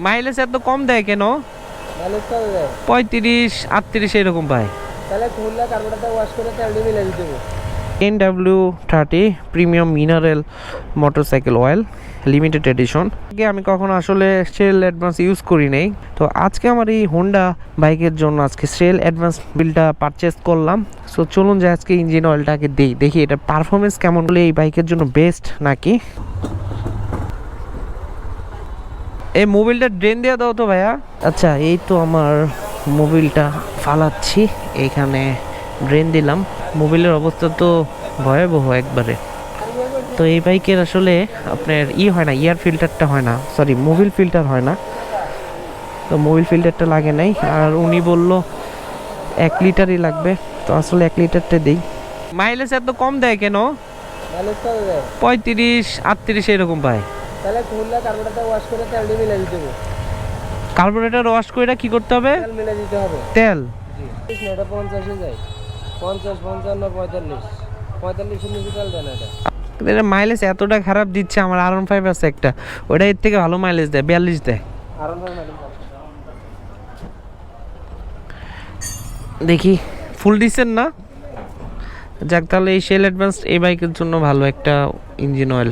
Mileage এত কম দেয় কেন? মাইলেজ কত দেয়? 35-38 এরকম পায়। তাহলে খুললে কার্বোরেটর ওয়াশ করে তেল দিয়ে মিলাই দিতে হবে। NW30 premium mineral motorcycle oil limited edition. আগে আমি কখনো আসলে শেল অ্যাডভান্স ইউজ করি নাই, তো আজকে আমার এই হোন্ডা বাইকের জন্য আজকে শেল অ্যাডভান্স বিলটা পারচেস করলাম। সো চলুন যে আজকে ইঞ্জিন অয়েলটাকে দেখি এটা পারফরমেন্স কেমন হলে এই বাইকের জন্য বেস্ট নাকি। এই মোবিলটা ড্রেন দিয়ে দাও তো ভাইয়া। আচ্ছা, এই তো আমার মোবিলটা ফালাচ্ছি, এখানে ড্রেন দিলাম। মোবিলের অবস্থা তো ভয়াবহ একবারে। তো এই বাইকের আসলে আপনার হয় না, এয়ার ফিল্টারটা হয় না, সরি মোবিল ফিল্টার হয় না, তো মোবিল ফিল্টারটা লাগে নাই। আর উনি বলল 1 লিটারই লাগবে, তো আসলে 1 লিটারটা দিই। মাইলেজ এত কম দেয় কেন? মাইলেজ কত দেয়? 35-38 এরকম পায়। তাহলে খুললে কার্বোরেটর ওয়াশ করে তেল দিয়ে মিলাই দিতে হবে। কার্বোরেটর ওয়াশ করে কি করতে হবে? তেল মিলাই দিতে হবে। তেল? জি, এটা 50-এ যায়। 50, 55, 45 45-এর নিচে তেল দেয় না এটা। এটা মাইলেজ এতটা খারাপ দিচ্ছে। আমার R15 আছে একটা, ওটা এর থেকে ভালো মাইলেজ দেয়, 42 দেয়। আর মাইলেজ দেখি ফুল দিচ্ছেন না? যাক, তাহলে এই শেল অ্যাডভান্স এই বাইকের জন্য ভালো একটা ইঞ্জিন অয়েল।